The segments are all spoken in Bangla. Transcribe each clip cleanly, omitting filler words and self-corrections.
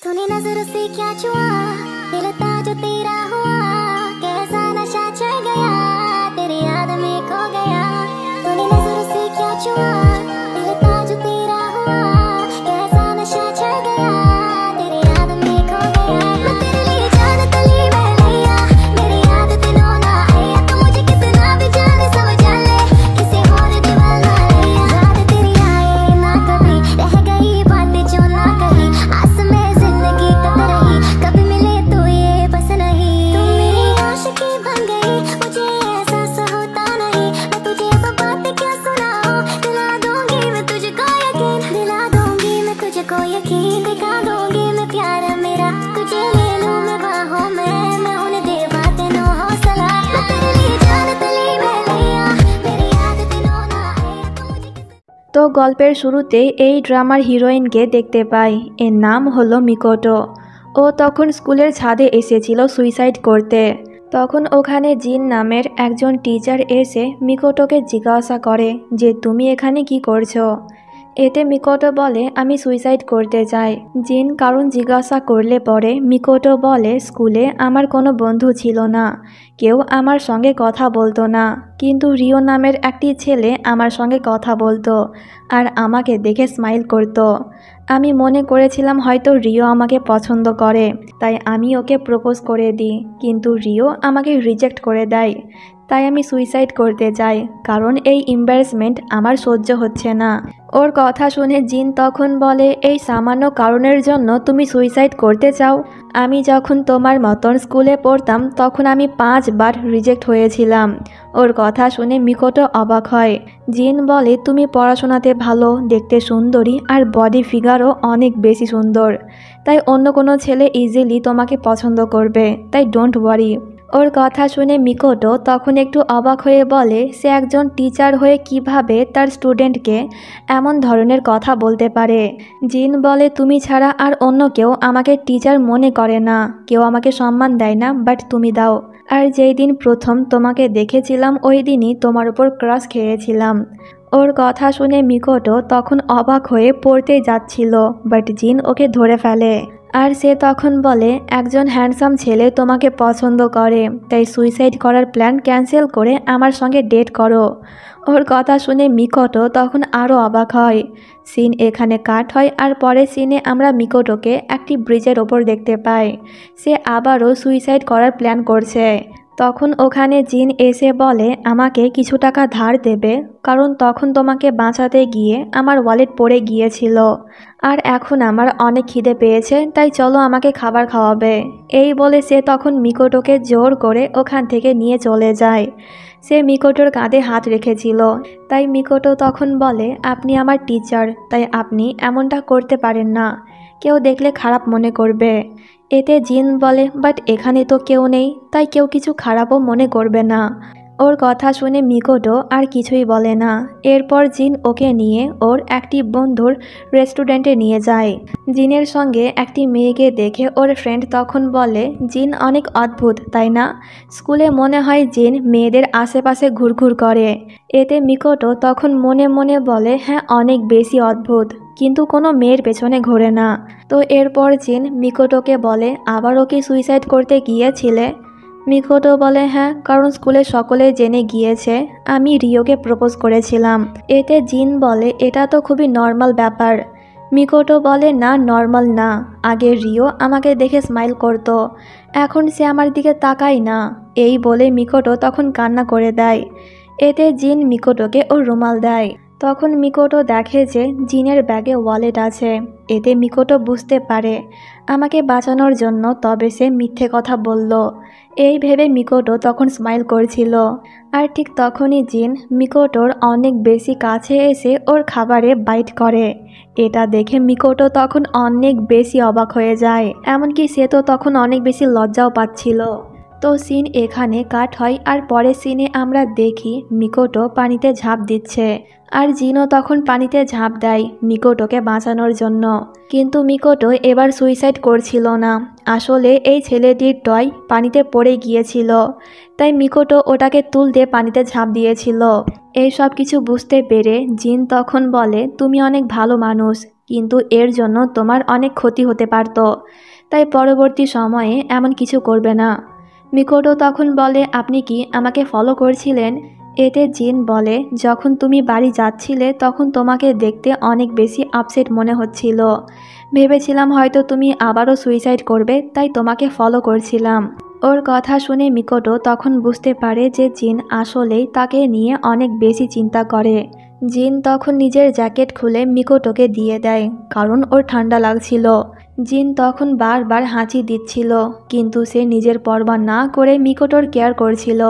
तूने नजरों से क्या छुआ, दिल था जो तेरा हुआ, कैसा नशा चढ़ गया, तेरी याद में खो गया। तूने नजरों से क्या छुआ, दिल था जो तेरा हुआ, कैसा नशा चढ़ गया, तेरी याद में खो गया। मैं तेरे लिए जान तली में लिया, मेरी याद दिनों ना आया, तू मुझे कितना भी जाने समझ ले, किसी और दीवाना लिया। याद तेरी आए ना कभी, रह गई बातें जो ना कही, आस में जिंदगी कट रही, कभी मिले तो ये बस नहीं। तू मेरी आशिकी बन गई, मुझे एहसास होता नहीं, मैं तुझे वो बातें क्या सुनाऊं, दिला दूंगी मैं तुझको यकीन, दिला दूंगी मैं तुझको यकीन, दिखा दूंगी मैं प्यार मेरा, तुझे ले लूं मैं बाहों में, मैं होने दे बातें नो हौसला। मैं तेरे लिए जान तली में लिया, मेरी याद दिनों ना आए, तू मुझे তো গল্পের শুরুতে এই ড্রামার হিরোইনকে দেখতে পাই। এর নাম হলো মিকোটো। ও তখন স্কুলের ছাদে এসেছিল সুইসাইড করতে। তখন ওখানে জিন নামের একজন টিচার এসে মিকোটোকে জিজ্ঞাসা করে যে তুমি এখানে কি করছো। এতে মিকোটো বলে আমি সুইসাইড করতে চাই। জিন কারণ জিজ্ঞাসা করলে পরে মিকোটো বলে স্কুলে আমার কোনো বন্ধু ছিল না, কেউ আমার সঙ্গে কথা বলতো না, কিন্তু রিও নামের একটি ছেলে আমার সঙ্গে কথা বলতো আর আমাকে দেখে স্মাইল করতো। আমি মনে করেছিলাম হয়তো রিও আমাকে পছন্দ করে, তাই আমি ওকে প্রপোজ করে দিই, কিন্তু রিও আমাকে রিজেক্ট করে দেয়। তাই আমি সুইসাইড করতে চাই, কারণ এই এম্বারেসমেন্ট আমার সহ্য হচ্ছে না। ওর কথা শুনে জিন তখন বলে এই সামান্য কারণের জন্য তুমি সুইসাইড করতে চাও? আমি যখন তোমার মতন স্কুলে পড়তাম তখন আমি 5 বার রিজেক্ট হয়েছিলাম। ওর কথা শুনে মিকোটো অবাক হয়। জিন বলে তুমি পড়াশোনাতে ভালো, দেখতে সুন্দরী আর বডি ফিগারও অনেক বেশি সুন্দর, তাই অন্য কোনো ছেলে ইজিলি তোমাকে পছন্দ করবে, তাই ডোন্ট ওয়ারি। ওর কথা শুনে মিকোটো তখন একটু অবাক হয়ে বলে সে একজন টিচার হয়ে কিভাবে তার স্টুডেন্টকে এমন ধরনের কথা বলতে পারে। জিন বলে তুমি ছাড়া আর অন্য কেউ আমাকে টিচার মনে করে না, কেউ আমাকে সম্মান দেয় না, বাট তুমি দাও। আর যেই দিন প্রথম তোমাকে দেখেছিলাম ওই দিনই তোমার উপর ক্রাশ খেয়েছিলাম। ওর কথা শুনে মিকোটো তখন অবাক হয়ে পড়তে যাচ্ছিল, বাট জিন ওকে ধরে ফেলে। আর সে তখন বলে একজন হ্যান্ডসাম ছেলে তোমাকে পছন্দ করে, তাই সুইসাইড করার প্ল্যান ক্যান্সেল করে আমার সঙ্গে ডেট করো। ওর কথা শুনে মিকোটো তখন আরও অবাক হয়। সিন এখানে কাট হয় আর পরের সিনে আমরা মিকোটোকে একটি ব্রিজের ওপর দেখতে পাই। সে আবারও সুইসাইড করার প্ল্যান করছে। তখন ওখানে জিন এসে বলে আমাকে কিছু টাকা ধার দেবে, কারণ তখন তোমাকে বাঁচাতে গিয়ে আমার ওয়ালেট পড়ে গিয়েছিল, আর এখন আমার অনেক খিদে পেয়েছে, তাই চলো আমাকে খাবার খাওয়াবে। এই বলে সে তখন মিকোটোকে জোর করে ওখান থেকে নিয়ে চলে যায়। সে মিকোটোর কাঁধে হাত রেখেছিল, তাই মিকোটো তখন বলে আপনি আমার টিচার, তাই আপনি এমনটা করতে পারেন না, কেউ দেখলে খারাপ মনে করবে। এতে জিন বলে বাট এখানে তো কেউ নেই, তাই কেউ কিছু খারাপও মনে করবে না। ওর কথা শুনে মিকোটো আর কিছুই বলে না। এরপর জিন ওকে নিয়ে ওর একটি বন্ধুর রেস্টুরেন্টে নিয়ে যায়। জিনের সঙ্গে একটি মেয়েকে দেখে ওর ফ্রেন্ড তখন বলে জিন অনেক অদ্ভুত তাই না? স্কুলে মনে হয় জিন মেয়েদের আশেপাশে ঘুরঘুর করে। এতে মিকোটো তখন মনে মনে বলে হ্যাঁ অনেক বেশি অদ্ভুত, কিন্তু কোনো মেয়ের পেছনে ঘোরে না। তো এরপর জিন মিকোটোকে বলে আবারও কি সুইসাইড করতে গিয়েছিলে? মিকোটো বলে হ্যাঁ, কারণ স্কুলে সকলে জেনে গিয়েছে আমি রিওকে প্রপোজ করেছিলাম। এতে জিন বলে এটা তো খুবই নর্মাল ব্যাপার। মিকোটো বলে না নর্মাল না, আগে রিও আমাকে দেখে স্মাইল করতো, এখন সে আমার দিকে তাকায় না। এই বলে মিকোটো তখন কান্না করে দেয়। এতে জিন মিকোটোকে ওর রুমাল দেয়। তখন মিকোটো দেখে যে জিনের ব্যাগে ওয়ালেট আছে। এতে মিকোটো বুঝতে পারে আমাকে বাঁচানোর জন্য তবে সে মিথ্যে কথা বলল। এই ভেবে মিকোটো তখন স্মাইল করছিল। আর ঠিক তখনই জিন মিকোটোর অনেক বেশি কাছে এসে ওর খাবারে বাইট করে। এটা দেখে মিকোটো তখন অনেক বেশি অবাক হয়ে যায়, এমনকি সে তো তখন অনেক বেশি লজ্জাও পাচ্ছিল। তো সিন এখানে কাট হয় আর পরের সিনে আমরা দেখি মিকোটো পানিতে ঝাঁপ দিচ্ছে, আর জিনও তখন পানিতে ঝাঁপ দেয় মিকোটোকে বাঁচানোর জন্য। কিন্তু মিকোটো এবার সুইসাইড করছিল না, আসলে এই ছেলেটির টয় পানিতে পড়ে গিয়েছিল, তাই মিকোটো ওটাকে তুলতে পানিতে ঝাঁপ দিয়েছিল। এই সব কিছু বুঝতে পেরে জিন তখন বলে তুমি অনেক ভালো মানুষ, কিন্তু এর জন্য তোমার অনেক ক্ষতি হতে পারত, তাই পরবর্তী সময়ে এমন কিছু করবে না। মিকোটো তখন বলে, আপনি কি আমাকে ফলো করছিলেন? এতে জিন বলে, যখন তুমি বাড়ি যাচ্ছিলে তখন তোমাকে দেখতে অনেক বেশি আপসেট মনে হচ্ছিল। ভেবেছিলাম হয়তো তুমি আবারও সুইসাইড করবে, তাই তোমাকে ফলো করছিলাম। ওর কথা শুনে মিকোটো তখন বুঝতে পারে যে জিন আসলেই তাকে নিয়ে অনেক বেশি চিন্তা করে। জিন তখন নিজের জ্যাকেট খুলে মিকোটোকে দিয়ে দেয়, কারণ ওর ঠান্ডা লাগছিল। জিন তখন বারবার হাঁচি দিচ্ছিল, কিন্তু সে নিজের পরোয়া না করে মিকোটোর কেয়ার করছিল।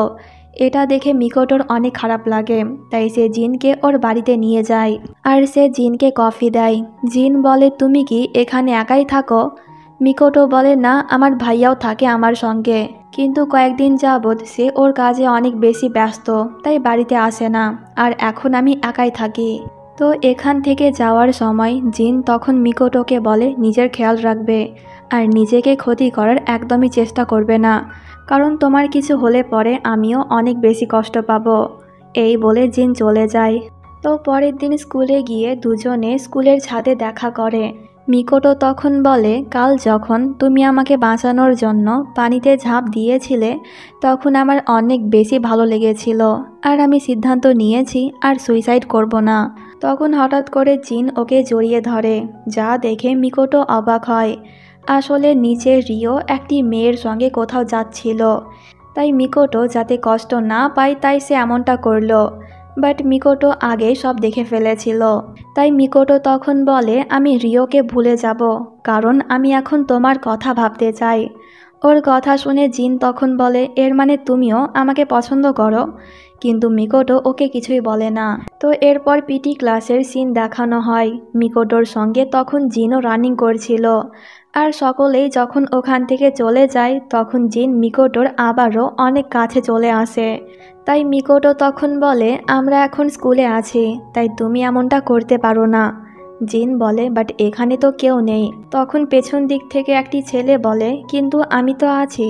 এটা দেখে মিকোটোর অনেক খারাপ লাগে, তাই সে জিনকে ওর বাড়িতে নিয়ে যায় আর সে জিনকে কফি দেয়। জিন বলে, তুমি কি এখানে একাই থাকো? মিকোটো বলে, না, আমার ভাইয়াও থাকে আমার সঙ্গে, কিন্তু কয়েকদিন যাবৎ সে ওর কাজে অনেক বেশি ব্যস্ত, তাই বাড়িতে আসে না, আর এখন আমি একাই থাকি। তো এখান থেকে যাওয়ার সময় জিন তখন মিকোটোকে বলে নিজের খেয়াল রাখবে আর নিজেকে ক্ষতি করার একদমই চেষ্টা করবে না, কারণ তোমার কিছু হলে পরে আমিও অনেক বেশি কষ্ট পাবো। এই বলে জিন চলে যায়। তো পরের দিন স্কুলে গিয়ে দুজনে স্কুলের ছাদে দেখা করে। মিকোটো তখন বলে, কাল যখন তুমি আমাকে বাঁচানোর জন্য পানিতে ঝাঁপ দিয়েছিলে তখন আমার অনেক বেশি ভালো লেগেছিল, আর আমি সিদ্ধান্ত নিয়েছি আর সুইসাইড করব না। তখন হঠাৎ করে জিন ওকে জড়িয়ে ধরে, যা দেখে মিকোটো অবাক হয়। আসলে নিচে রিও একটি মেয়ের সঙ্গে কোথাও যাচ্ছিল, তাই মিকোটো যাতে কষ্ট না পায় তাই সে এমনটা করলো। বাট মিকোটো আগেই সব দেখে ফেলেছিল, তাই মিকোটো তখন বলে, আমি রিওকে ভুলে যাব, কারণ আমি এখন তোমার কথা ভাবতে চাই। ওর কথা শুনে জিন তখন বলে, এর মানে তুমিও আমাকে পছন্দ করো? কিন্তু মিকোটো ওকে কিছুই বলে না। তো এরপর পিটি ক্লাসের সিন দেখানো হয়। মিকোটোর সঙ্গে তখন জিনও রানিং করছিল, আর সকলেই যখন ওখান থেকে চলে যায় তখন জিন মিকোটোর আবারও অনেক কাছে চলে আসে। তাই মিকোটো তখন বলে, আমরা এখন স্কুলে আছি, তাই তুমি এমনটা করতে পারো না। জিন বলে, বাট এখানে তো কেউ নেই। তখন পেছন দিক থেকে একটি ছেলে বলে, কিন্তু আমি তো আছি।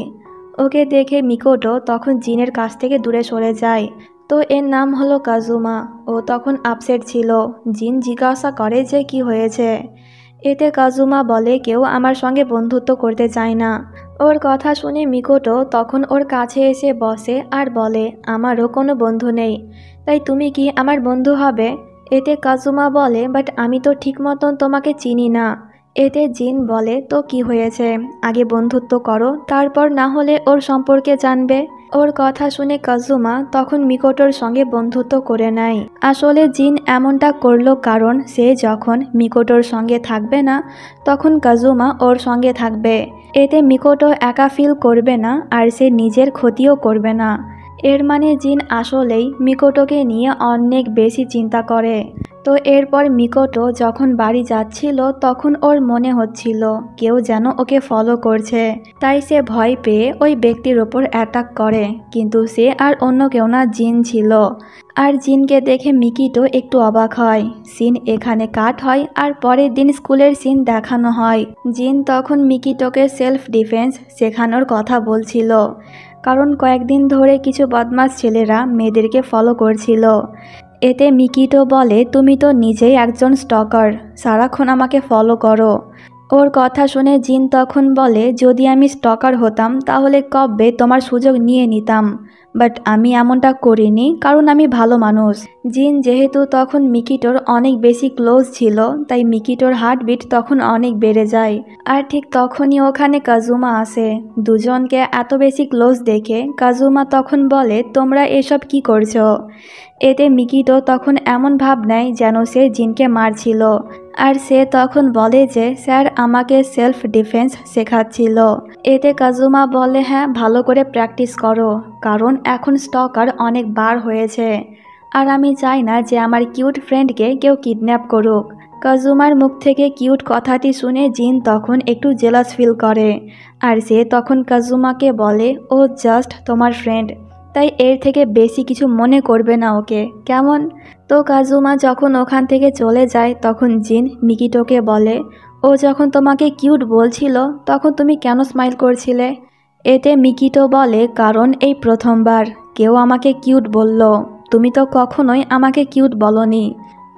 ওকে দেখে মিকোটো তখন জিনের কাছ থেকে দূরে সরে যায়। তো এর নাম হলো কাজুমা। ও তখন আপসেট ছিল। জিন জিজ্ঞাসা করে যে কি হয়েছে। এতে কাজুমা বলে, কেউ আমার সঙ্গে বন্ধুত্ব করতে চায় না। ওর কথা শুনে মিকোটো তখন ওর কাছে এসে বসে আর বলে, আমারও কোনো বন্ধু নেই, তাই তুমি কি আমার বন্ধু হবে? এতে কাজুমা বলে, বাট আমি তো ঠিক মতন তোমাকে চিনি না। এতে জিন বলে, তো কি হয়েছে, আগে বন্ধুত্ব করো, তারপর না হলে ওর সম্পর্কে জানবে। ওর কথা শুনে কাজুমা তখন মিকোটোর সঙ্গে বন্ধুত্ব করে নেয়। আসলে জিন এমনটা করলো কারণ সে যখন মিকোটোর সঙ্গে থাকবে না তখন কাজুমা ওর সঙ্গে থাকবে। এতে মিকোটো একা ফিল করবে না আর সে নিজের ক্ষতিও করবে না। এর মানে জিন আসলেই মিকোটোকে নিয়ে অনেক বেশি চিন্তা করে। তো এরপর মিকোটো যখন বাড়ি যাচ্ছিল তখন ওর মনে হচ্ছিল কেউ যেন ওকে ফলো করছে, তাই সে ভয় পেয়ে ওই ব্যক্তির ওপর অ্যাটাক করে, কিন্তু সে আর অন্য কেউ না, জিন ছিল। আর জিনকে দেখে মিকিটো একটু অবাক হয়। সিন এখানে কাট হয় আর পরের দিন স্কুলের সিন দেখানো হয়। জিন তখন মিকিটোকে সেলফ ডিফেন্স শেখানোর কথা বলছিল, কারণ কয়েকদিন ধরে কিছু বদমাশ ছেলেরা মেয়েদেরকে ফলো করছিল। এতে মিকিটো বলে, তুমি তো নিজেই একজন স্টকার, সারাক্ষণ আমাকে ফলো করো। ওর কথা শুনে জিন তখন বলে, যদি আমি স্টকার হতাম তাহলে কবে তোমার সুযোগ নিয়ে নিতাম, বাট আমি এমনটা করিনি কারণ আমি ভালো মানুষ। জিন যেহেতু তখন মিকিটোর অনেক বেশি ক্লোজ ছিল তাই মিকিটোর হার্টবিট তখন অনেক বেড়ে যায়। আর ঠিক তখনই ওখানে কাজুমা আসে। দুজনকে এত বেশি ক্লোজ দেখে কাজুমা তখন বলে, তোমরা এসব কি করছো? এতে মিকিটো তখন এমন ভাব নেয় যেন সে জিনকে মারছিল, আর সে তখন বলে যে স্যার আমাকে সেলফ ডিফেন্স শেখাচ্ছিল। এতে কাজুমা বলে, হ্যাঁ, ভালো করে প্র্যাকটিস করো, কারণ এখন স্টকার অনেক বার হয়েছে আর আমি চাই না যে আমার কিউট ফ্রেন্ডকে কেউ কিডন্যাপ করুক। কাজুমার মুখ থেকে কিউট কথাটি শুনে জিন তখন একটু জেলাস ফিল করে, আর সে তখন কাজুমাকে বলে, ও জাস্ট তোমার ফ্রেন্ড, তাই এর থেকে বেশি কিছু মনে করবে না ওকে, কেমন? তো কাজুমা যখন ওখান থেকে চলে যায় তখন জিন মিকিটোকে বলে, ও যখন তোমাকে কিউট বলছিল তখন তুমি কেন স্মাইল করছিলে? এতে মিকিটো বলে, কারণ এই প্রথমবার কেউ আমাকে কিউট বলল, তুমি তো কখনোই আমাকে কিউট বলনি।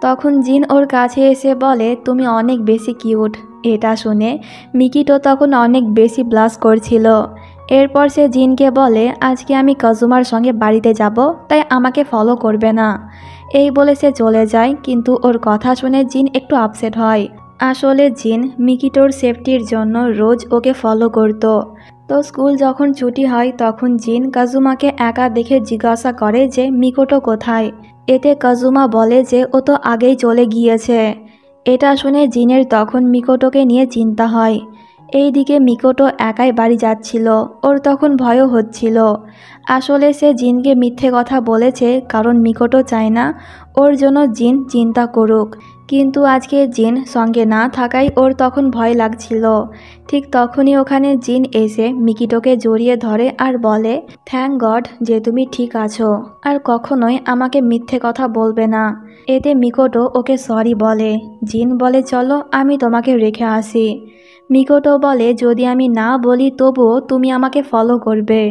তখন জিন ওর কাছে এসে বলে তুমি অনেক বেশি কিউট। এটা শুনে মিকিটো তখন অনেক বেশি ব্লাশ করছিল। এরপর সে জিনকে বলে আজকে আমি কাজুমার সঙ্গে বাড়িতে যাব, তাই আমাকে ফলো করবে না। এই বলে সে চলে যায়, কিন্তু ওর কথা শুনে জিন একটু আপসেট হয়। আসলে জিন মিকিটোর সেফটির জন্য রোজ ওকে ফলো করত। তো স্কুল যখন ছুটি হয় তখন জিন কাজুমাকে একা দেখে জিজ্ঞাসা করে যে মিকোটো কোথায়। এতে কাজুমা বলে যে ও তো আগেই চলে গিয়েছে। এটা শুনে জিনের তখন মিকোটোকে নিয়ে চিন্তা হয়। এইদিকে মিকোটো একাই বাড়ি যাচ্ছিল, ওর তখন ভয়ও হচ্ছিল। আসলে সে জিনকে মিথ্যে কথা বলেছে, কারণ মিকোটো চায় না ওর জন্য জিন চিন্তা করুক। কিন্তু আজকে জিন সঙ্গে না থাকায় ওর তখন ভয় লাগছিল। ঠিক তখনই ওখানে জিন এসে মিকিটোকে জড়িয়ে ধরে আর বলে থ্যাঙ্ক গড যে তুমি ঠিক আছো, আর কখনোই আমাকে মিথ্যে কথা বলবে না। এতে মিকোটো ওকে সরি বলে। জিন বলে চলো আমি তোমাকে রেখে আসি। মিকোটো বলে যদি আমি না বলি তবুও তুমি আমাকে ফলো করবে।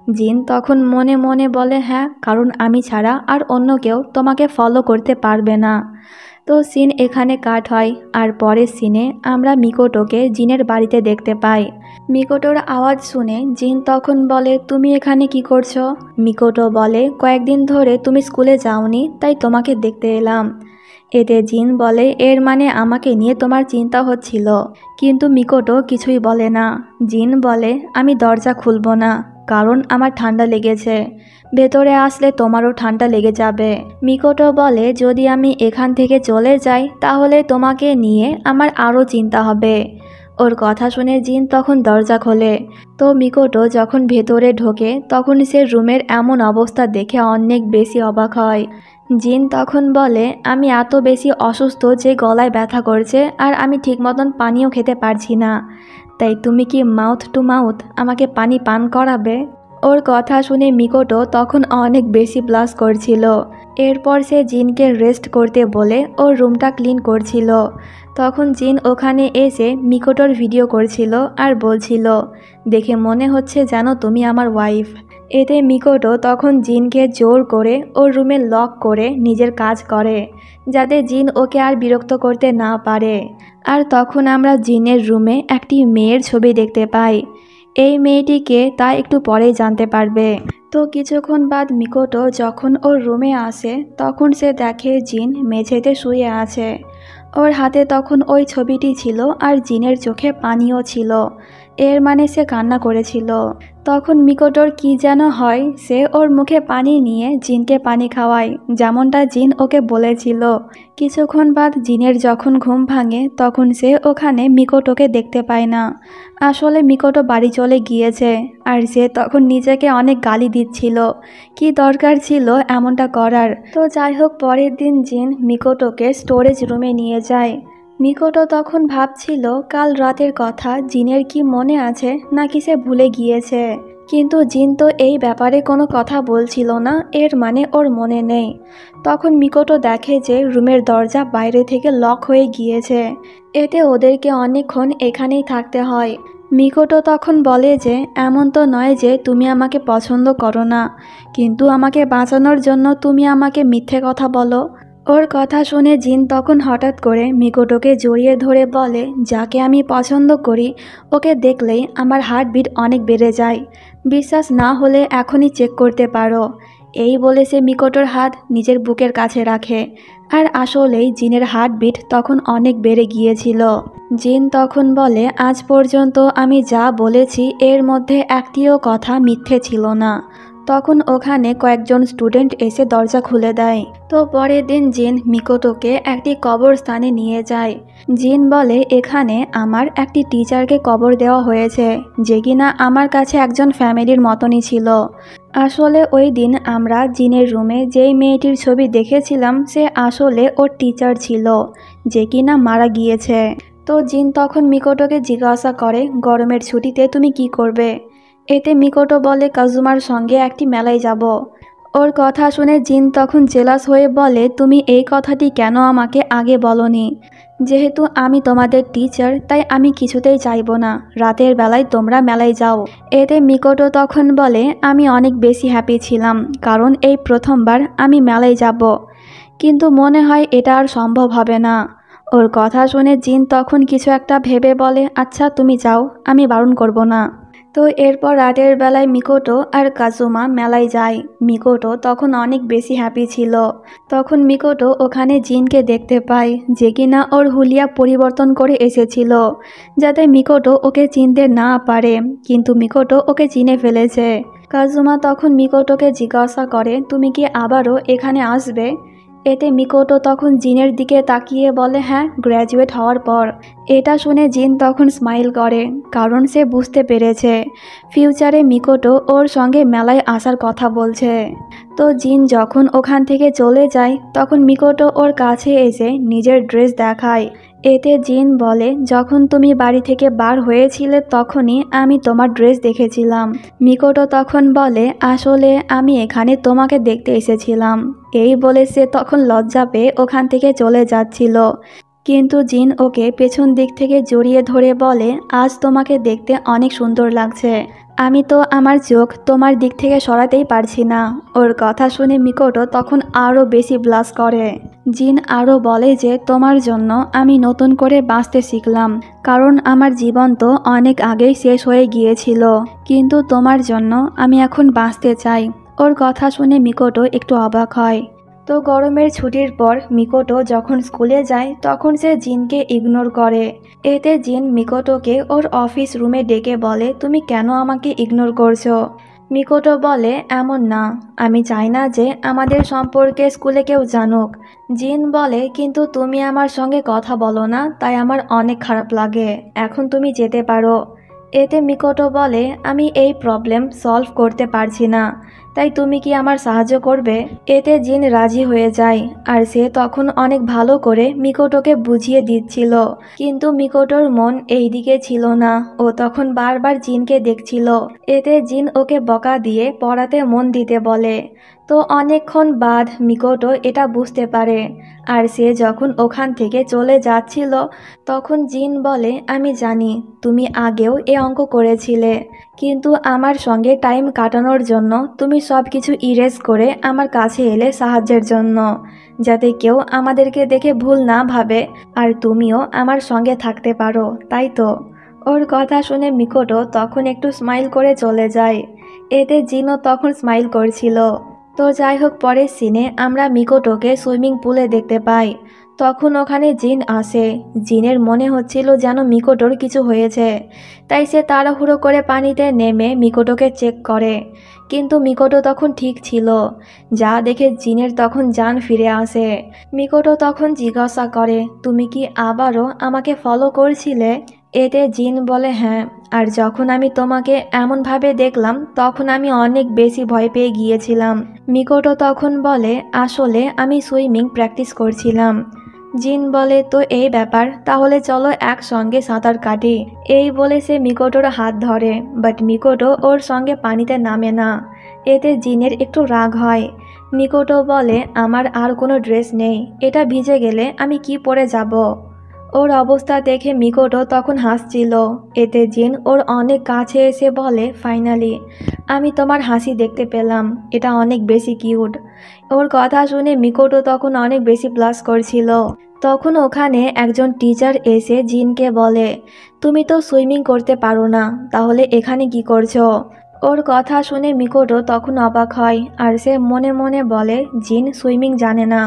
জিন তখন মনে মনে বলে হ্যাঁ, কারণ আমি ছাড়া আর অন্য কেউ তোমাকে ফলো করতে পারবে না। তো সিন এখানে কাট হয়, আর পরের সিনে আমরা মিকোটোকে জিনের বাড়িতে দেখতে পাই। মিকোটোর আওয়াজ শুনে জিন তখন বলে তুমি এখানে কি করছো? মিকোটো বলে কয়েকদিন ধরে তুমি স্কুলে যাওনি, তাই তোমাকে দেখতে এলাম। এতে জিন বলে এর মানে আমাকে নিয়ে তোমার চিন্তা হচ্ছিল। কিন্তু মিকোটো কিছুই বলে না। জিন বলে আমি দরজা খুলব না, কারণ আমার ঠান্ডা লেগেছে। ভেতরে আসলে তোমারও ঠান্ডা লেগে যাবে। মিকোটো বলে যদি আমি এখান থেকে চলে যাই তাহলে তোমাকে নিয়ে আমার আরও চিন্তা হবে। ওর কথা শুনে জিন তখন দরজা খোলে। তো মিকোটো যখন ভেতরে ঢোকে তখন সে রুমের এমন অবস্থা দেখে অনেক বেশি অবাক হয়। জিন তখন বলে আমি এত বেশি অসুস্থ যে গলায় ব্যথা করছে, আর আমি ঠিক মতন পানিও খেতে পারছি না। তাই তুমি কি মাউথ টু মাউথ আমাকে পানি পান করাবে? ওর কথা শুনে মিকোটো তখন অনেক বেশি ব্লাশ করছিল। এরপর সে জিনকে রেস্ট করতে বলে ওর রুমটা ক্লিন করছিল। তখন জিন ওখানে এসে মিকোটোর ভিডিও করছিল আর বলছিল দেখে মনে হচ্ছে যেন তুমি আমার ওয়াইফ। এতে মিকোটো তখন জিনকে জোর করে ওর রুমে লক করে নিজের কাজ করে, যাতে জিন ওকে আর বিরক্ত করতে না পারে। আর তখন আমরা জিনের রুমে একটি মেয়ের ছবি দেখতে পাই। এই মেয়েটিকে তা একটু পরেই জানতে পারবে। তো কিছুক্ষণ বাদ মিকোটো যখন ওর রুমে আসে তখন সে দেখে জিন মেঝেতে শুয়ে আছে। ওর হাতে তখন ওই ছবিটি ছিল আর জিনের চোখে পানিও ছিল। এর মানে সে কান্না করেছিল। তখন মিকোটোর কি যেন হয়, সে ওর মুখে পানি নিয়ে জিনকে পানি খাওয়ায়, যেমনটা জিন ওকে বলেছিল। কিছুক্ষণ বাদ জিনের যখন ঘুম ভাঙে তখন সে ওখানে মিকোটোকে দেখতে পায় না। আসলে মিকোটো বাড়ি চলে গিয়েছে, আর সে তখন নিজেকে অনেক গালি দিচ্ছিল। কি দরকার ছিল এমনটা করার? তো যাই হোক, পরের দিন জিন মিকোটোকে স্টোরেজ রুমে নিয়ে যায়। মিকোটো তখন ভাবছিল কাল রাতের কথা জিনের কি মনে আছে নাকি সে ভুলে গিয়েছে। কিন্তু জিন তো এই ব্যাপারে কোনো কথা বলছিল না, এর মানে ওর মনে নেই। তখন মিকোটো দেখে যে রুমের দরজা বাইরে থেকে লক হয়ে গিয়েছে। এতে ওদেরকে অনেকক্ষণ এখানেই থাকতে হয়। মিকোটো তখন বলে যে এমন তো নয় যে তুমি আমাকে পছন্দ করো না, কিন্তু আমাকে বাঁচানোর জন্য তুমি আমাকে মিথ্যে কথা বলো। ওর কথা শুনে জিন তখন হঠাৎ করে মিকোটোকে জড়িয়ে ধরে বলে যাকে আমি পছন্দ করি ওকে দেখলেই আমার হার্টবিট অনেক বেড়ে যায়। বিশ্বাস না হলে এখনই চেক করতে পারো। এই বলে সে মিকোটোর হাত নিজের বুকের কাছে রাখে। আর আসলেই জিনের হার্টবিট তখন অনেক বেড়ে গিয়েছিল। জিন তখন বলে আজ পর্যন্ত আমি যা বলেছি এর মধ্যে একটিও কথা মিথ্যে ছিল না। তখন ওখানে কয়েকজন স্টুডেন্ট এসে দরজা খুলে দেয়। তো পরের দিন জিন মিকোটোকে একটি কবরস্থানে নিয়ে যায়। জিন বলে এখানে আমার একটি টিচারকে কবর দেওয়া হয়েছে, যে কিনা আমার কাছে একজন ফ্যামিলির মতনই ছিল। আসলে ওই দিন আমরা জিনের রুমে যেই মেয়েটির ছবি দেখেছিলাম সে আসলে ওর টিচার ছিল, যে কিনা মারা গিয়েছে। তো জিন তখন মিকোটোকে জিজ্ঞাসা করে গরমের ছুটিতে তুমি কি করবে? এতে মিকোটো বলে কাজুমার সঙ্গে একটি মেলায় যাব। ওর কথা শুনে জিন তখন জেলাস হয়ে বলে তুমি এই কথাটি কেন আমাকে আগে বলনি? যেহেতু আমি তোমাদের টিচার তাই আমি কিছুতেই চাইবো না রাতের বেলায় তোমরা মেলায় যাও। এতে মিকোটো তখন বলে আমি অনেক বেশি হ্যাপি ছিলাম, কারণ এই প্রথমবার আমি মেলায় যাব। কিন্তু মনে হয় এটা আর সম্ভব হবে না। ওর কথা শুনে জিন তখন কিছু একটা ভেবে বলে, আচ্ছা তুমি যাও, আমি বারণ করব না। তো এরপর রাতের বেলায় মিকোটো আর কাজুমা মেলায় যায়। মিকোটো তখন অনেক বেশি হ্যাপি ছিল। তখন মিকোটো ওখানে জিনকে দেখতে পায়, যে কিনা ওর হুলিয়া পরিবর্তন করে এসেছিল, যাতে মিকোটো ওকে চিনতে না পারে, কিন্তু মিকোটো ওকে চিনে ফেলেছে। কাজুমা তখন মিকোটোকে জিজ্ঞাসা করে, তুমি কি আবারও এখানে আসবে? এতে মিকোটো তখন জিনের দিকে তাকিয়ে বলে, হ্যাঁ, গ্র্যাজুয়েট হওয়ার পর। এটা শুনে জিন তখন স্মাইল করে, কারণ সে বুঝতে পেরেছে ফিউচারে মিকোটো ওর সঙ্গে মেলায় আসার কথা বলছে। তো জিন যখন ওখান থেকে চলে যায়, তখন মিকোটো ওর কাছে এসে নিজের ড্রেস দেখায়। এতে জিন বলে, যখন তুমি বাড়ি থেকে বার হয়েছিলে তখনই আমি তোমার ড্রেস দেখেছিলাম। মিকোটো তখন বলে, আসলে আমি এখানে তোমাকে দেখতে এসেছিলাম। এই বলে সে তখন লজ্জা পেয়ে ওখান থেকে চলে যাচ্ছিল, কিন্তু জিন ওকে পেছন দিক থেকে জড়িয়ে ধরে বলে, আজ তোমাকে দেখতে অনেক সুন্দর লাগছে, আমি তো আমার চোখ তোমার দিক থেকে সরাতেই পারছি না। ওর কথা শুনে মিকোটো তখন আরও বেশি ব্লাশ করে। জিন আরও বলে যে, তোমার জন্য আমি নতুন করে বাঁচতে শিখলাম, কারণ আমার জীবন তো অনেক আগেই শেষ হয়ে গিয়েছিল, কিন্তু তোমার জন্য আমি এখন বাঁচতে চাই। ওর কথা শুনে মিকোটো একটু অবাক হয়। তো গরমের ছুটির পর মিকোটো যখন স্কুলে যায়, তখন সে জিনকে ইগনোর করে। এতে জিন মিকোটোকে ওর অফিস রুমে ডেকে বলে, তুমি কেন আমাকে ইগনোর করছো? মিকোটো বলে, এমন না, আমি চাই না যে আমাদের সম্পর্কে স্কুলে কেউ জানুক। জিন বলে, কিন্তু তুমি আমার সঙ্গে কথা বলো না, তাই আমার অনেক খারাপ লাগে, এখন তুমি যেতে পারো। এতে মিকোটো বলে, আমি এই প্রবলেম সলভ করতে পারছি না, তাই তুমি কি আমার সাহায্য করবে? এতে জিন রাজি হয়ে যায়, আর সে তখন অনেক ভালো করে মিকোটোকে বুঝিয়ে দিচ্ছিল, কিন্তু মিকোটোর মন এই দিকে ছিল না। ও তখন বারবার জিনকে দেখছিল। এতে জিন ওকে বকা দিয়ে পড়াতে মন দিতে বলে। তো অনেকক্ষণ বাদ মিকোটো এটা বুঝতে পারে, আর সে যখন ওখান থেকে চলে যাচ্ছিল, তখন জিন বলে, আমি জানি তুমি আগেও এ অঙ্ক করেছিলে, কিন্তু আমার সঙ্গে টাইম কাটানোর জন্য তুমি সব কিছু ইরেজ করে আমার কাছে এলে সাহায্যের জন্য, যাতে কেউ আমাদেরকে দেখে ভুল না ভাবে, আর তুমিও আমার সঙ্গে থাকতে পারো, তাই তো? ওর কথা শুনে মিকোটো তখন একটু স্মাইল করে চলে যায়। এতে জিনও তখন স্মাইল করছিল। তো যাই হোক, পরের সিনে আমরা মিকোটোকে সুইমিং পুলে দেখতে পাই। তখন ওখানে জিন আসে। জিনের মনে হচ্ছিল যেন মিকোটোর কিছু হয়েছে, তাই সে তাড়াহুড়ো করে পানিতে নেমে মিকোটোকে চেক করে, কিন্তু মিকোটো তখন ঠিক ছিল, যা দেখে জিনের তখন জান ফিরে আসে। মিকোটো তখন জিজ্ঞাসা করে, তুমি কি আবারও আমাকে ফলো করছিলে? এতে জিন বলে, হ্যাঁ, আর যখন আমি তোমাকে এমনভাবে দেখলাম তখন আমি অনেক বেশি ভয় পেয়ে গিয়েছিলাম। মিকোটো তখন বলে, আসলে আমি সুইমিং প্র্যাকটিস করছিলাম। জিন বলে, তো এই ব্যাপার, তাহলে চলো একসঙ্গে সাঁতার কাটি। এই বলে সে মিকোটোর হাত ধরে, বাট মিকোটো ওর সঙ্গে পানিতে নামে না। এতে জিনের একটু রাগ হয়। মিকোটো বলে, আমার আর কোনো ড্রেস নেই, এটা ভিজে গেলে আমি কি পরে যাব? ওর অবস্থা দেখে মিকোটো তখন হাসছিল। এতে জিন ওর অনেক কাছে এসে বলে, ফাইনালি আমি তোমার হাসি দেখতে পেলাম, এটা অনেক বেশি কিউট। ওর কথা শুনে মিকোটো তখন অনেক বেশি ব্লাশ করছিল। তখন ওখানে একজন টিচার এসে জিনকে বলে, তুমি তো সুইমিং করতে পারো না, তাহলে এখানে কি করছো? ওর কথা শুনে মিকোটো তখন অবাক হয়, আর সে মনে মনে বলে, জিন সুইমিং জানে না,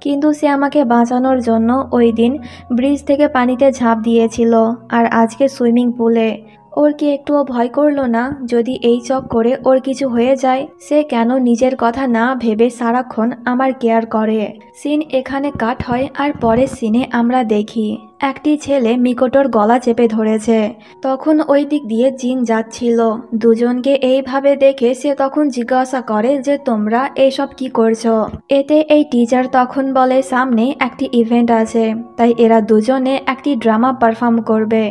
কিন্তু সে আমাকে বাঁচানোর জন্য ওই দিন ব্রিজ থেকে পানিতে ঝাঁপ দিয়েছিল, আর আজকে সুইমিং পুলে। ওর কি একটুও ভয় করলো না যদি এই চক্করে ওর কিছু হয়ে যায়? সে কেন নিজের কথা না ভেবে সারাক্ষণ আমার কেয়ার করে? সিন এখানে কাট হয়, আর পরের সিনে আমরা দেখি একটি ছেলে মিকোটোর গলা চেপে ধরেছে। তখন ওই দিক দিয়ে জিন যাচ্ছিল। দুজনকে এইভাবে দেখে সে তখন জিজ্ঞাসা করে যে, তোমরা এইসব কি করছো? এতে এই টিচার তখন বলে, সামনে একটি ইভেন্ট আছে, তাই এরা দুজনে একটি ড্রামা পারফর্ম করবে।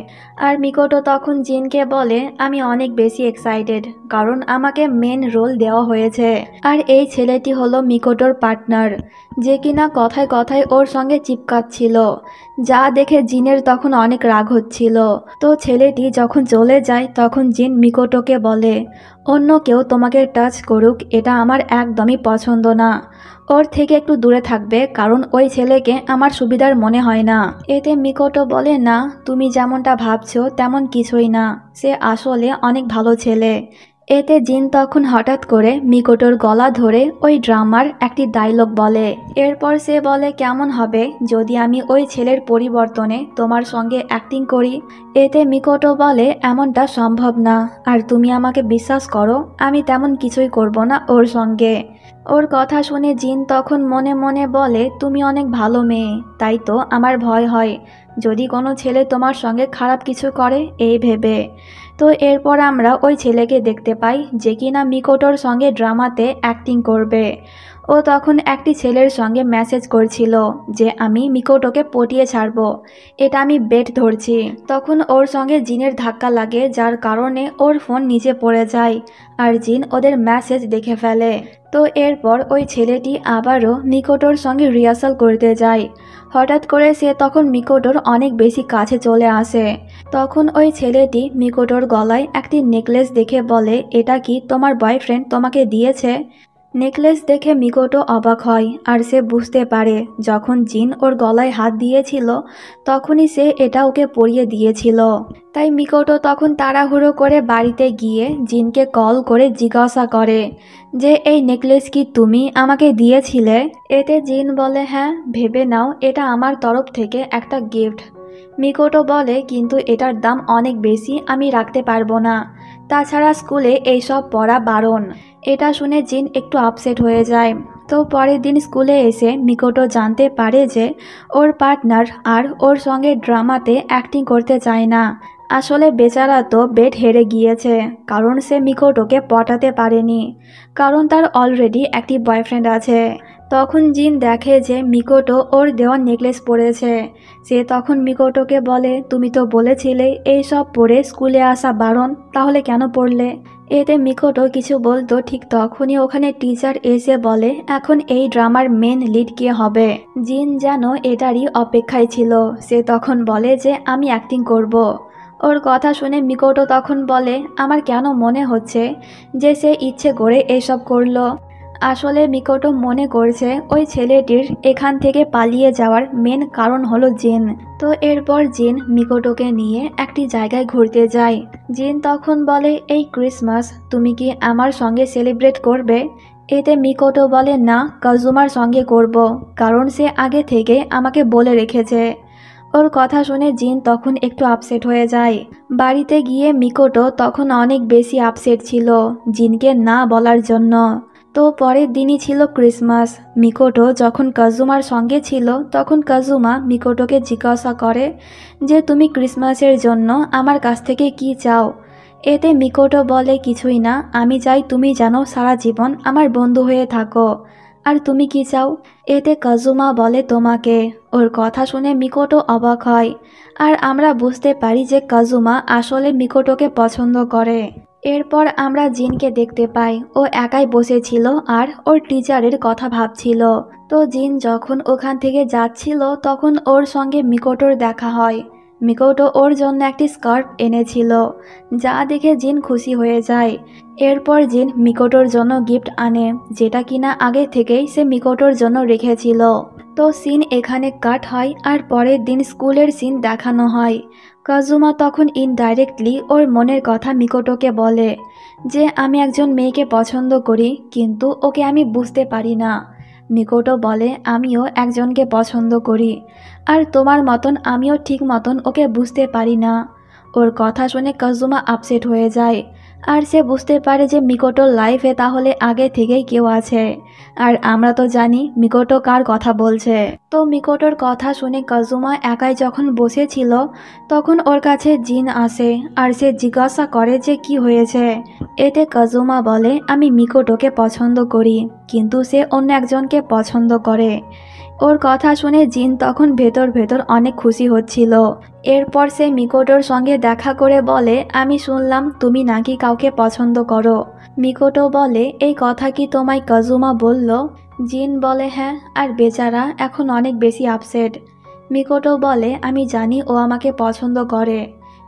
আর মিকোটো তখন জিনকে বলে, আমি অনেক বেশি এক্সাইটেড, কারণ আমাকে মেন রোল দেওয়া হয়েছে। আর এই ছেলেটি হলো মিকোটোর পার্টনার, যে কিনা কথায় কথায় ওর সঙ্গে চিপকাচ্ছিল, যা দেখে দেখে জিনের তখন অনেক রাগ হচ্ছিল। তো ছেলেটি যখন চলে যায় তখন জিন মিকোটোকে বলে, অন্য কেউ তোমাকে টাচ করুক এটা আমার একদমই পছন্দ না। ওর থেকে একটু দূরে থাকবে, কারণ ওই ছেলেকে আমার সুবিধার মনে হয় না। এতে মিকোটো বলে, না, তুমি যেমনটা ভাবছো তেমন কিছুই না, সে আসলে অনেক ভালো ছেলে। এতে জিন তখন হঠাৎ করে মিকোটোর গলা ধরে ওই ড্রামার একটি ডায়লগ বলে। এরপর সে বলে, কেমন হবে যদি আমি ওই ছেলের পরিবর্তনে তোমার সঙ্গে অ্যাক্টিং করি? এতে মিকোটো বলে, এমনটা সম্ভব না, আর তুমি আমাকে বিশ্বাস করো, আমি তেমন কিছুই করব না ওর সঙ্গে। ওর কথা শুনে জিন তখন মনে মনে বলে, তুমি অনেক ভালো মেয়ে, তাই তো আমার ভয় হয় যদি কোনো ছেলে তোমার সঙ্গে খারাপ কিছু করে এই ভেবে। তো এরপর আমরা ওই ছেলেকে দেখতে পাই যে কিনা মিকোটোর সঙ্গে ড্রামাতে অ্যাক্টিং করবে। ও তখন একটি ছেলের সঙ্গে মেসেজ করছিল যে আমি মিকোটোকে পটিয়ে ছাড়বো, এটা আমি বেট ধরছি। তখন ওর সঙ্গে জিনের ধাক্কা লাগে, যার কারণে ওর ফোন নিচে পড়ে যায় আর জিন ওদের মেসেজ দেখে ফেলে। তো এরপর ওই ছেলেটি আবারও মিকোটোর সঙ্গে রিহার্সাল করতে যায়। হঠাৎ করে সে তখন মিকোটোর অনেক বেশি কাছে চলে আসে। তখন ওই ছেলেটি মিকোটোর গলায় একটি নেকলেস দেখে বলে, এটা কি তোমার বয়ফ্রেন্ড তোমাকে দিয়েছে? নেকলেস দেখে মিকোটো অবাক হয় আর সে বুঝতে পারে যখন জিন ওর গলায় হাত দিয়েছিল তখনই সে এটা ওকে পরিয়ে দিয়েছিল। তাই মিকোটো তখন তাড়াহুড়ো করে বাড়িতে গিয়ে জিনকে কল করে জিজ্ঞাসা করে যে এই নেকলেস কি তুমি আমাকে দিয়েছিলে? এতে জিন বলে, হ্যাঁ, ভেবে নাও এটা আমার তরফ থেকে একটা গিফট। মিকোটো বলে, কিন্তু এটার দাম অনেক বেশি, আমি রাখতে পারবো না, তাছাড়া স্কুলে এইসব পড়া বারণ। এটা শুনে জিন একটু আপসেট হয়ে যায়। তো পরের দিন স্কুলে এসে মিকোটো জানতে পারে যে ওর পার্টনার আর ওর সঙ্গে ড্রামাতে অ্যাক্টিং করতে চায় না। আসলে বেচারা তো বেট হেরে গিয়েছে, কারণ সে মিকোটোকে পটাতে পারেনি, কারণ তার অলরেডি একটি বয়ফ্রেন্ড আছে। তখন জিন দেখে যে মিকোটো ওর দেওয়া নেকলেস পরেছে। সে তখন মিকোটোকে বলে, তুমি তো বলেছিলে এই সব পরে স্কুলে আসা বারণ, তাহলে কেন পড়লে? এতে মিকোটো কিছু বলতো, ঠিক তখনই ওখানে টিচার এসে বলে, এখন এই ড্রামার মেন লিড কে হবে? জিন যেন এটারই অপেক্ষায় ছিল। সে তখন বলে যে আমি অ্যাক্টিং করব। ওর কথা শুনে মিকোটো তখন বলে, আমার কেন মনে হচ্ছে যে সে ইচ্ছে করে এসব করলো। আসলে মিকোটো মনে করছে ওই ছেলেটির এখান থেকে পালিয়ে যাওয়ার মেন কারণ হলো জিন। তো এরপর জিন মিকোটোকে নিয়ে একটি জায়গায় ঘুরতে যায়। জিন তখন বলে, এই ক্রিসমাস তুমি কি আমার সঙ্গে সেলিব্রেট করবে? এতে মিকোটো বলে, না, কাজুমার সঙ্গে করব, কারণ সে আগে থেকে আমাকে বলে রেখেছে। ওর কথা শুনে জিন তখন একটু আপসেট হয়ে যায়। বাড়িতে গিয়ে মিকোটো তখন অনেক বেশি আপসেট ছিল জিনকে না বলার জন্য। তো পরের দিনই ছিল ক্রিসমাস। মিকোটো যখন কাজুমার সঙ্গে ছিল তখন কাজুমা মিকোটোকে জিজ্ঞাসা করে যে তুমি ক্রিসমাসের জন্য আমার কাছ থেকে কি চাও? এতে মিকোটো বলে, কিছুই না, আমি চাই তুমি যেন সারা জীবন আমার বন্ধু হয়ে থাকো। আর তুমি কি চাও? এতে কাজুমা বলে, তোমাকে। ওর কথা শুনে মিকোটো অবাক হয় আর আমরা বুঝতে পারি যে কাজুমা আসলে মিকোটোকে পছন্দ করে। এরপর আমরা জিনকে দেখতে পাই, ও একাই বসেছিল আর ওর টিচারের কথা ভাবছিল। তো জিন যখন ওখান থেকে যাচ্ছিল তখন ওর সঙ্গে মিকোটোর দেখা হয়। মিকোটো ওর জন্য একটি স্কার্ফ এনেছিল, যা দেখে জিন খুশি হয়ে যায়। এরপর জিন মিকোটোর জন্য গিফট আনে, যেটা কিনা আগে থেকেই সে মিকোটোর জন্য রেখেছিল। তো সিন এখানে কাট হয় আর পরের দিন স্কুলের সিন দেখানো হয়। কাজুমা তখন ইনডাইরেক্টলি ওর মনের কথা মিকোটোকে বলে যে আমি একজন মেয়েকে পছন্দ করি, কিন্তু ওকে আমি বুঝতে পারি না। মিকোটো বলে, আমিও একজনকে পছন্দ করি, আর তোমার মতন আমিও ঠিক মতন ওকে বুঝতে পারি না। ওর কথা শুনে কাজুমা আপসেট হয়ে যায় আর সে বুঝতে পারে যে মিকোটোর লাইফে তাহলে আগে থেকেই কেউ আছে, আর আমরা তো জানি মিকোটো কার কথা বলছে। তো মিকোটোর কথা শুনে কাজুমা একাই যখন বসেছিল তখন ওর কাছে জিন আসে আর সে জিজ্ঞাসা করে যে কি হয়েছে। এতে কাজুমা বলে, আমি মিকোটোকে পছন্দ করি, কিন্তু সে অন্য একজনকে পছন্দ করে। ওর কথা শুনে জিন তখন ভেতর ভেতর অনেক খুশি হচ্ছিল। এরপর সে মিকোটোর সঙ্গে দেখা করে বলে, আমি শুনলাম তুমি নাকি কাউকে পছন্দ করো। মিকোটো বলে, এই কথা কি তোমায় কাজুমা বলল? জিন বলে, হ্যাঁ, আর বেচারা এখন অনেক বেশি আপসেট। মিকোটো বলে আমি জানি ও আমাকে পছন্দ করে,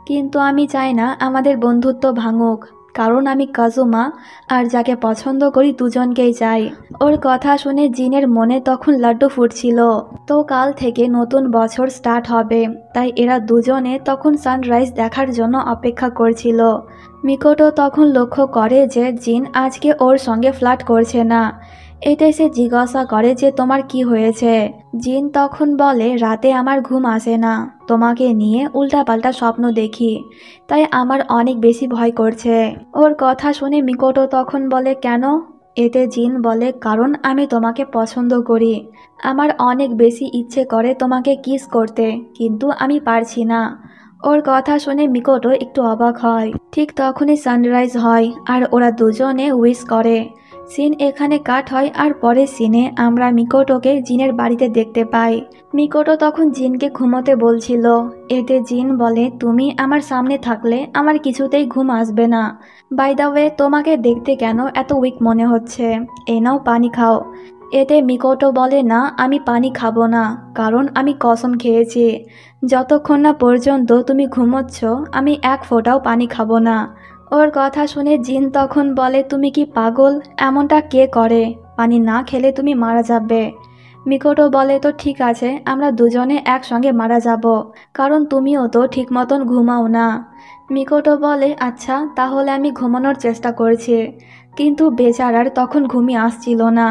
কিন্তু আমি চাই না আমাদের বন্ধুত্ব ভাঙুক, কারণ আমি কাজুমা আর যাকে পছন্দ করি দুজনকেই চাই। ওর কথা শুনে জিনের মনে তখন লাড্ডু ফুটছিল। তো কাল থেকে নতুন বছর স্টার্ট হবে, তাই এরা দুজনে তখন সানরাইজ দেখার জন্য অপেক্ষা করছিল। মিকোটো তখন লক্ষ্য করে যে জিন আজকে ওর সঙ্গে ফ্লার্ট করছে না। এতে সে জিজ্ঞাসা করে যে তোমার কি হয়েছে। জিন তখন বলে রাতে আমার ঘুম আসে না, তোমাকে নিয়ে উল্টাপাল্টা স্বপ্ন দেখি, তাই আমার অনেক বেশি ভয় করছে। ওর কথা শুনে মিকোটো তখন বলে কেন? এতে জিন বলে কারণ আমি তোমাকে পছন্দ করি, আমার অনেক বেশি ইচ্ছে করে তোমাকে কিস করতে, কিন্তু আমি পারছি না। ওর কথা শুনে মিকোটো একটু অবাক হয়। ঠিক তখনই সানরাইজ হয় আর ওরা দুজনে উইশ করে। সিন এখানে কাট হয় আর পরের সিনে আমরা মিকোটোকে জিনের বাড়িতে দেখতে পাই। মিকোটো তখন জিনকে ঘুমোতে বলছিল। এতে জিন বলে তুমি আমার সামনে থাকলে আমার কিছুতেই ঘুম আসবে না। বাই দ্য ওয়ে, তোমাকে দেখতে কেন এত উইক মনে হচ্ছে? এ নাও পানি খাও। এতে মিকোটো বলে না, আমি পানি খাবো না, কারণ আমি কসম খেয়েছি যতক্ষণ না পর্যন্ত তুমি ঘুমোচ্ছ আমি এক ফোঁটাও পানি খাবো না। ওর কথা শুনে জিন তখন বলে তুমি কি পাগল? এমনটা কে করে? পানি না খেলে তুমি মারা যাবে। মিকোটো বলে তো ঠিক আছে, আমরা দুজনে একসঙ্গে মারা যাব, কারণ তুমিও তো ঠিক মতন ঘুমাও না। মিকোটো বলে আচ্ছা তাহলে আমি ঘুমানোর চেষ্টা করছি, কিন্তু বেচারার তখন ঘুমই আসছিল না।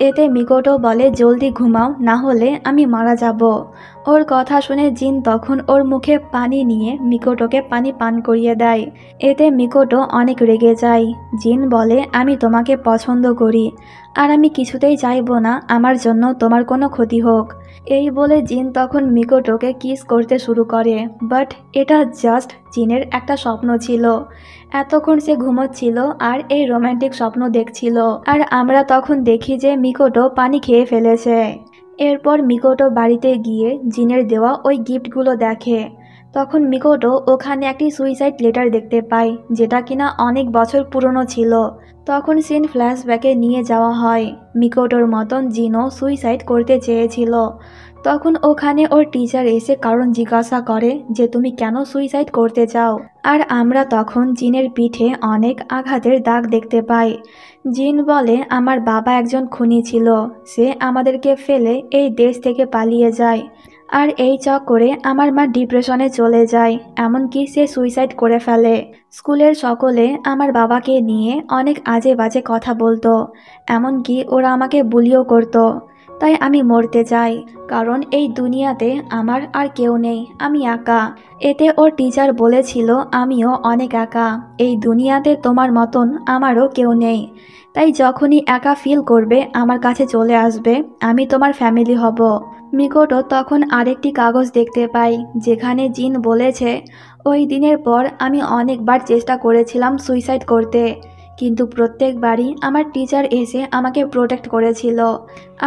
এতে মিকোটো বলে জলদি ঘুমাও, না হলে আমি মারা যাব। ওর কথা শুনে জিন তখন ওর মুখে পানি নিয়ে মিকোটোকে পানি পান করিয়ে দেয়। এতে মিকোটো অনেক রেগে যায়। জিন বলে আমি তোমাকে পছন্দ করি, আর আমি কিছুতেই চাইবো না আমার জন্য তোমার কোনো ক্ষতি হোক। এই বলে জিন তখন মিকোটোকে কিস করতে শুরু করে, বাট এটা জাস্ট জিনের একটা স্বপ্ন ছিল। এতক্ষণ সে ঘুমোচ্ছিল আর এই রোমান্টিক স্বপ্ন দেখছিল, আর আমরা তখন দেখি যে মিকোটো পানি খেয়ে ফেলেছে। এরপর মিকোটো বাড়িতে গিয়ে জিনের দেওয়া ওই গিফটগুলো দেখে। তখন মিকোটো ওখানে একটি সুইসাইড লেটার দেখতে পায়, যেটা কিনা অনেক বছর পুরনো ছিল। তখন সিন ফ্ল্যাশব্যাকে নিয়ে যাওয়া হয়। মিকোটোর মতন জিনও সুইসাইড করতে চেয়েছিল। তখন ওখানে ওর টিচার এসে কারণ জিজ্ঞাসা করে যে তুমি কেন সুইসাইড করতে চাও। আর আমরা তখন জিনের পিঠে অনেক আঘাতের দাগ দেখতে পাই। জিন বলে আমার বাবা একজন খুনি ছিল, সে আমাদেরকে ফেলে এই দেশ থেকে পালিয়ে যায়, আর এই চক্করে আমার মা ডিপ্রেশনে চলে যায়, এমনকি সে সুইসাইড করে ফেলে। স্কুলের সকলে আমার বাবাকে নিয়ে অনেক আজে বাজে কথা বলতো, এমনকি ওরা আমাকে বুলিও করতো। তাই আমি মরতে চাই, কারণ এই দুনিয়াতে আমার আর কেউ নেই, আমি একা। এতে ওর টিচার বলেছিল আমিও অনেক একা, এই দুনিয়াতে তোমার মতন আমারও কেউ নেই, তাই যখনই একা ফিল করবে আমার কাছে চলে আসবে, আমি তোমার ফ্যামিলি হব। মিকোটো তখন আরেকটি কাগজ দেখতে পাই, যেখানে জিন বলেছে ওই দিনের পর আমি অনেকবার চেষ্টা করেছিলাম সুইসাইড করতে, কিন্তু প্রত্যেকবারই আমার টিচার এসে আমাকে প্রোটেক্ট করেছিল,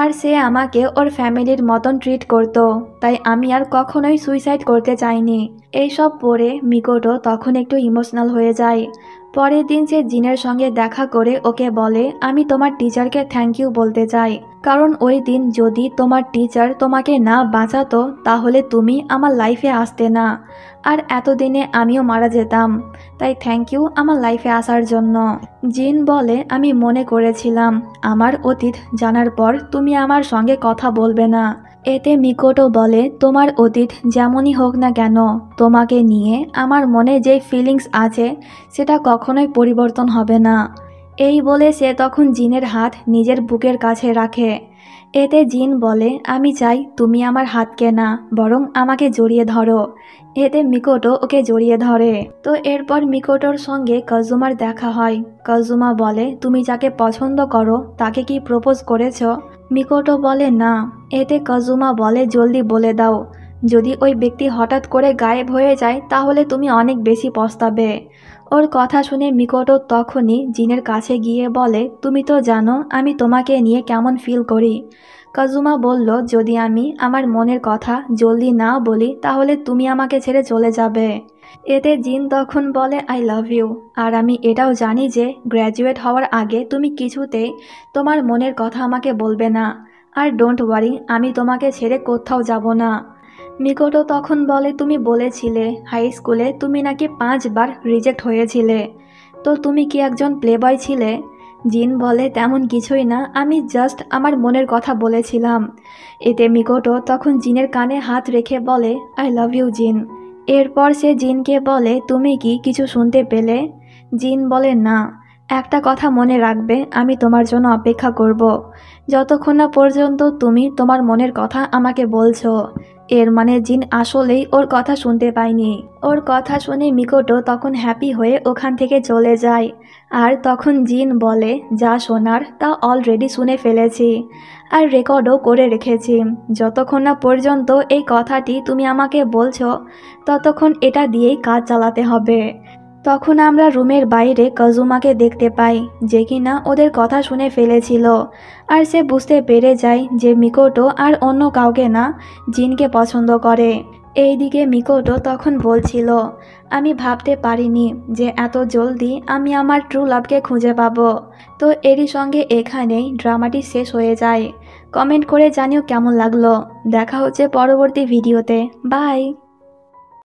আর সে আমাকে ওর ফ্যামিলির মতন ট্রিট করত, তাই আমি আর কখনোই সুইসাইড করতে চাইনি। এইসব পড়ে মিকোটো তখন একটু ইমোশনাল হয়ে যায়। পরের দিন সে জিনের সঙ্গে দেখা করে ওকে বলে আমি তোমার টিচারকে থ্যাংক ইউ বলতে চাই, কারণ ওই দিন যদি তোমার টিচার তোমাকে না বাঁচাতো তাহলে তুমি আমার লাইফে আসতে না, আর এতদিনে আমিও মারা যেতাম, তাই থ্যাংক ইউ আমার লাইফে আসার জন্য। জিন বলে আমি মনে করেছিলাম আমার অতীত জানার পর তুমি আমার সঙ্গে কথা বলবে না। এতে মিকোটো বলে তোমার অতীত যেমনই হোক না কেন, তোমাকে নিয়ে আমার মনে যে ফিলিংস আছে সেটা কখনোই পরিবর্তন হবে না। এই বলে সে তখন জিনের হাত নিজের বুকের কাছে রাখে। এতে জিন বলে আমি চাই তুমি আমার হাতকে না, বরং আমাকে জড়িয়ে ধরো। এতে মিকোটো ওকে জড়িয়ে ধরে। তো এরপর মিকোটোর সঙ্গে কাজুমার দেখা হয়। কাজুমা বলে তুমি যাকে পছন্দ করো তাকে কি প্রপোজ করেছো? মিকোটো বলে না। এতে কাজুমা বলে জলদি বলে দাও, যদি ওই ব্যক্তি হঠাৎ করে গায়েব হয়ে যায় তাহলে তুমি অনেক বেশি পস্তাবে। ওর কথা শুনে মিকোটো তখনই জিনের কাছে গিয়ে বলে তুমি তো জানো আমি তোমাকে নিয়ে কেমন ফিল করি। কাজুমা বলল যদি আমি আমার মনের কথা জলদি না বলি তাহলে তুমি আমাকে ছেড়ে চলে যাবে। এতে জিন তখন বলে আই লাভ ইউ, আর আমি এটাও জানি যে গ্র্যাজুয়েট হওয়ার আগে তুমি কিছুতেই তোমার মনের কথা আমাকে বলবে না, আর ডোন্ট ওয়ারি আমি তোমাকে ছেড়ে কোথাও যাব না। মিকোটো তখন বলে তুমি বলেছিলে হাই স্কুলে তুমি নাকি 5 বার রিজেক্ট হয়েছিলে, তো তুমি কি একজন প্লেবয় ছিলে? জিন বলে তেমন কিছুই না, আমি জাস্ট আমার মনের কথা বলেছিলাম। এতে মিকোটো তখন জিনের কানে হাত রেখে বলে আই লাভ ইউ জিন। এরপর সে জিনকে বলে তুমি কি কিছু শুনতে পেলে? জিন বলে না। একটা কথা মনে রাখবে, আমি তোমার জন্য অপেক্ষা করব যতক্ষণ না পর্যন্ত তুমি তোমার মনের কথা আমাকে বলছো। এর মানে জিন আসলেই ওর কথা শুনতে পায়নি। ওর কথা শুনে মিকোটো তখন হ্যাপি হয়ে ওখান থেকে চলে যায়। আর তখন জিন বলে যা শোনার তা অলরেডি শুনে ফেলেছি আর রেকর্ডও করে রেখেছি। যতক্ষণ না পর্যন্ত এই কথাটি তুমি আমাকে বলছো ততক্ষণ এটা দিয়েই কাজ চালাতে হবে। তখন আমরা রুমের বাইরে কাজুমাকে দেখতে পাই, যে কিনা ওদের কথা শুনে ফেলেছিল। আর সে বুঝতে পেরে যায় যে মিকোটো আর অন্য কাউকে না, জিনকে পছন্দ করে। এইদিকে মিকোটো তখন বলছিল আমি ভাবতে পারিনি যে এত জলদি আমি আমার ট্রু লাভকে খুঁজে পাবো। তো এরই সঙ্গে এখানেই ড্রামাটি শেষ হয়ে যায়। কমেন্ট করে জানিও কেমন লাগলো। দেখা হচ্ছে পরবর্তী ভিডিওতে। বাই।